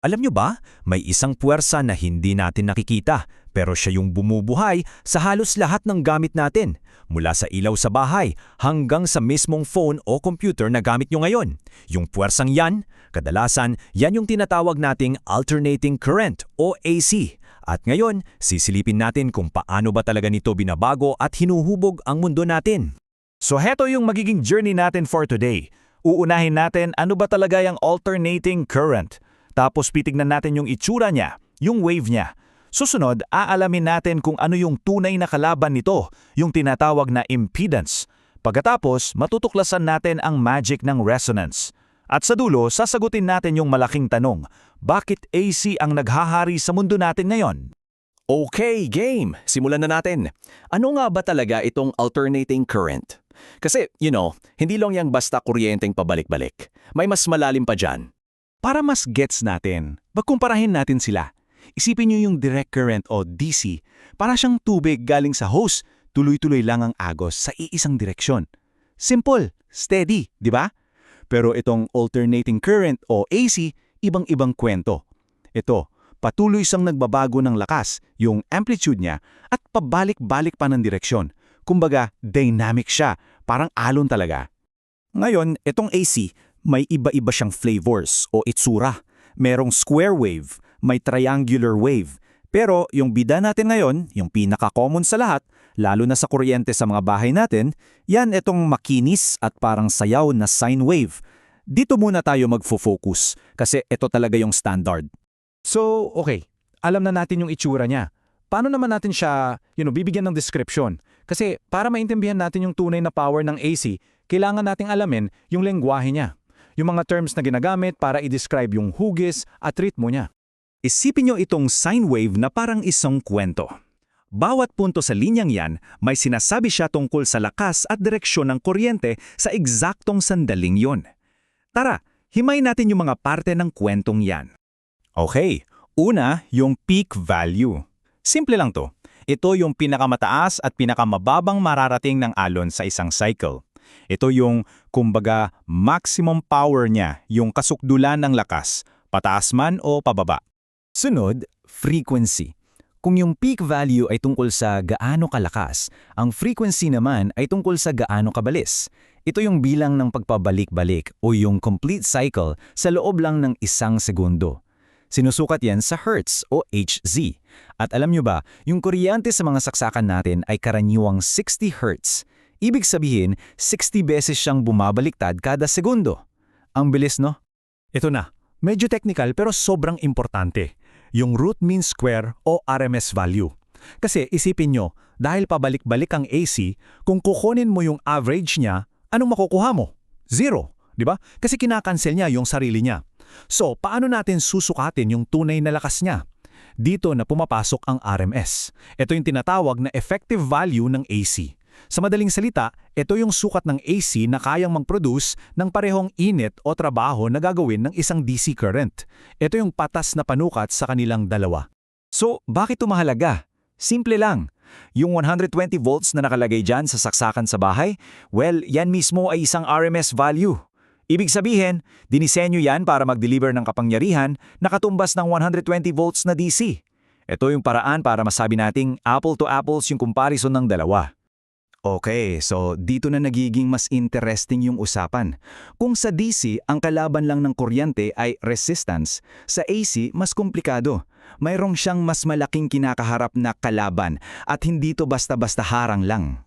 Alam nyo ba, may isang puwersa na hindi natin nakikita, pero siya yung bumubuhay sa halos lahat ng gamit natin, mula sa ilaw sa bahay hanggang sa mismong phone o computer na gamit nyo ngayon. Yung puwersang yan, kadalasan, yan yung tinatawag nating alternating current o AC. At ngayon, sisilipin natin kung paano ba talaga nito binabago at hinuhubog ang mundo natin. So heto yung magiging journey natin for today. Uunahin natin ano ba talaga yung alternating current. Tapos titignan natin yung itsura niya, yung wave niya. Susunod, aalamin natin kung ano yung tunay na kalaban nito, yung tinatawag na impedance. Pagkatapos, matutuklasan natin ang magic ng resonance. At sa dulo, sasagutin natin yung malaking tanong, bakit AC ang naghahari sa mundo natin ngayon? Okay, game! Simulan na natin. Ano nga ba talaga itong alternating current? Kasi, hindi lang yang basta kuryenteng pabalik-balik. May mas malalim pa dyan. Para mas gets natin, magkumparahin natin sila. Isipin niyo yung direct current o DC, para siyang tubig galing sa hose, tuloy-tuloy lang ang agos sa iisang direksyon. Simple, steady, di ba? Pero itong alternating current o AC, ibang-ibang kwento. Ito, patuloy siyang nagbabago ng lakas, yung amplitude niya, at pabalik-balik pa ng direksyon. Kumbaga, dynamic siya, parang alon talaga. Ngayon, itong AC, may iba-iba siyang flavors o itsura. Merong square wave, may triangular wave. Pero yung bida natin ngayon, yung pinaka-common sa lahat, lalo na sa kuryente sa mga bahay natin, yan itong makinis at parang sayaw na sine wave. Dito muna tayo magfo-focus kasi ito talaga yung standard. So, okay. Alam na natin yung itsura niya. Paano naman natin siya, bibigyan ng description? Kasi para maintindihan natin yung tunay na power ng AC, kailangan nating alamin yung lengguwahe niya. Yung mga terms na ginagamit para i-describe yung hugis at ritmo niya. Isipin nyo itong sine wave na parang isang kwento. Bawat punto sa linyang yan, may sinasabi siya tungkol sa lakas at direksyon ng kuryente sa eksaktong sandaling yon. Tara, himay natin yung mga parte ng kwentong yan. Okay, una, yung peak value. Simple lang to. Ito yung pinakamataas at pinakamababang mararating ng alon sa isang cycle. Ito yung, kumbaga, maximum power niya, yung kasukdulan ng lakas, pataas man o pababa. Sunod, frequency. Kung yung peak value ay tungkol sa gaano kalakas, ang frequency naman ay tungkol sa gaano kabilis. Ito yung bilang ng pagpabalik-balik o yung complete cycle sa loob lang ng 1 segundo. Sinusukat yan sa Hertz o Hz. At alam nyo ba, yung kuryente sa mga saksakan natin ay karaniwang 60 Hz. Ibig sabihin, 60 beses siyang bumabaliktad kada segundo. Ang bilis, no? Ito na. Medyo technical pero sobrang importante. Yung root mean square o RMS value. Kasi isipin nyo, dahil pabalik-balik ang AC, kung kukunin mo yung average niya, anong makukuha mo? 0, di ba? Kasi kinakancel niya yung sarili niya. So, paano natin susukatin yung tunay na lakas niya? Dito na pumapasok ang RMS. Ito yung tinatawag na effective value ng AC. Sa madaling salita, ito yung sukat ng AC na kayang mag-produce ng parehong init o trabaho na gagawin ng isang DC current. Ito yung patas na panukat sa kanilang dalawa. So, bakit ito mahalaga? Simple lang. Yung 120 volts na nakalagay dyan sa saksakan sa bahay, well, yan mismo ay isang RMS value. Ibig sabihin, dinisenyo yan para mag-deliver ng kapangyarihan na katumbas ng 120 volts na DC. Ito yung paraan para masabi nating apple to apples yung comparison ng dalawa. Okay, so dito na nagiging mas interesting yung usapan. Kung sa DC, ang kalaban lang ng kuryente ay resistance, sa AC mas komplikado. Mayroong siyang mas malaking kinakaharap na kalaban at hindi to basta-basta harang lang.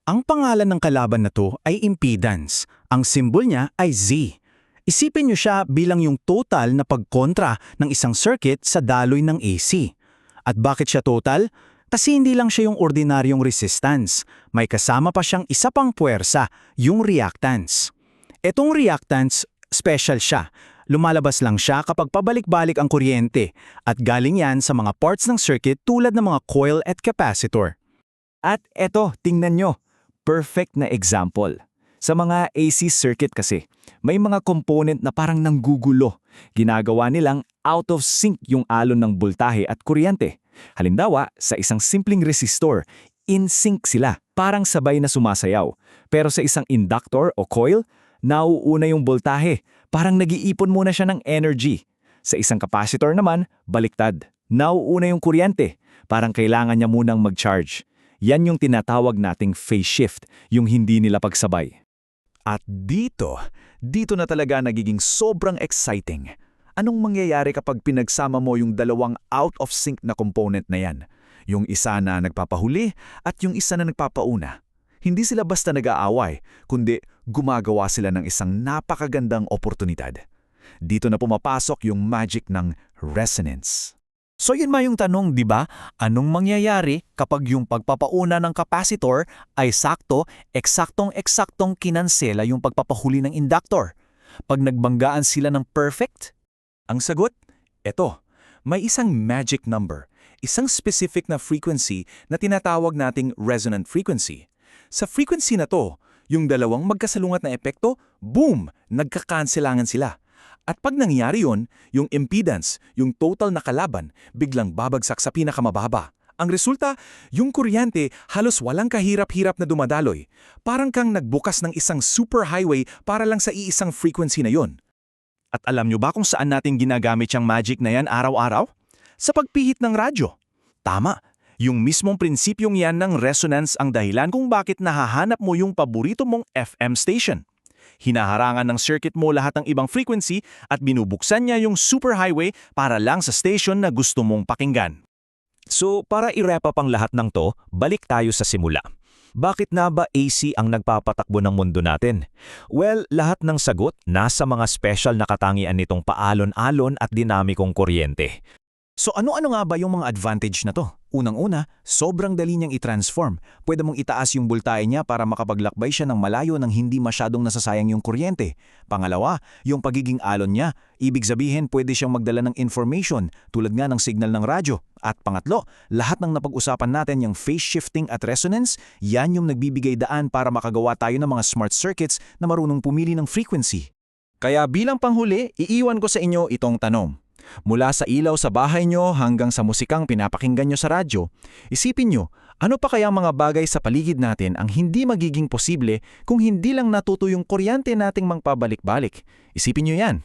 Ang pangalan ng kalaban na to ay impedance. Ang symbol niya ay Z. Isipin niyo siya bilang yung total na pagkontra ng isang circuit sa daloy ng AC. At bakit siya total? Kasi hindi lang siya yung ordinaryong resistance. May kasama pa siyang isa pang puwersa, yung reactance. Etong reactance, special siya. Lumalabas lang siya kapag pabalik-balik ang kuryente at galing yan sa mga parts ng circuit tulad ng mga coil at capacitor. At eto, tingnan nyo. Perfect na example. Sa mga AC circuit kasi, may mga component na parang nanggugulo. Ginagawa nilang out of sync yung alon ng boltahe at kuryente. Halimbawa, sa isang simpleng resistor, in sync sila, parang sabay na sumasayaw. Pero sa isang inductor o coil, nauuna yung boltahe, parang nag-iipon muna siya ng energy. Sa isang capacitor naman, baliktad. Nauuna yung kuryente. Parang kailangan niya munang mag-charge. Yan yung tinatawag nating phase shift, yung hindi nila pagsabay. At dito na talaga nagiging sobrang exciting. Anong mangyayari kapag pinagsama mo yung dalawang out-of-sync na component na yan? Yung isa na nagpapahuli at yung isa na nagpapauna. Hindi sila basta nag-aaway, kundi gumagawa sila ng isang napakagandang oportunidad. Dito na pumapasok yung magic ng resonance. So yun yung tanong, di ba? Anong mangyayari kapag yung pagpapauna ng capacitor ay eksaktong kinansela yung pagpapahuli ng inductor? Pag nagbanggaan sila ng perfect? Ang sagot? Eto, may isang magic number, isang specific na frequency na tinatawag nating resonant frequency. Sa frequency na to, yung dalawang magkasalungat na epekto, boom, nagkakanselangan sila. At pag nangyari yun, yung impedance, yung total na kalaban, biglang babagsak sa pinakamababa. Ang resulta, yung kuryente halos walang kahirap-hirap na dumadaloy. Parang kang nagbukas ng isang superhighway para lang sa iisang frequency na yon. At alam nyo ba kung saan natin ginagamit yung magic na yan araw-araw? Sa pagpihit ng radyo. Tama, yung mismong prinsipyong yan ng resonance ang dahilan kung bakit nahahanap mo yung paborito mong FM station. Hinaharangan ng circuit mo lahat ng ibang frequency at binubuksan niya yung superhighway para lang sa station na gusto mong pakinggan. So, para i-wrap up ang lahat ng to, balik tayo sa simula. Bakit na ba AC ang nagpapatakbo ng mundo natin? Well, lahat ng sagot nasa mga special na katangian nitong paalon-alon at dinamikong kuryente. So ano-ano nga ba yung mga advantage na to? Unang-una, sobrang dali niyang i-transform. Pwede mong itaas yung voltahe niya para makapaglakbay siya ng malayo nang hindi masyadong nasasayang yung kuryente. Pangalawa, yung pagiging alon niya. Ibig sabihin pwede siyang magdala ng information tulad nga ng signal ng radyo. At pangatlo, lahat ng napag-usapan natin yung phase shifting at resonance, yan yung nagbibigay daan para makagawa tayo ng mga smart circuits na marunong pumili ng frequency. Kaya bilang panghuli, iiwan ko sa inyo itong tanong. Mula sa ilaw sa bahay nyo hanggang sa musikang pinapakinggan nyo sa radyo, isipin nyo, ano pa kaya mga bagay sa paligid natin ang hindi magiging posible kung hindi lang natuto yung kuryente nating mangpabalik-balik? Isipin nyo yan.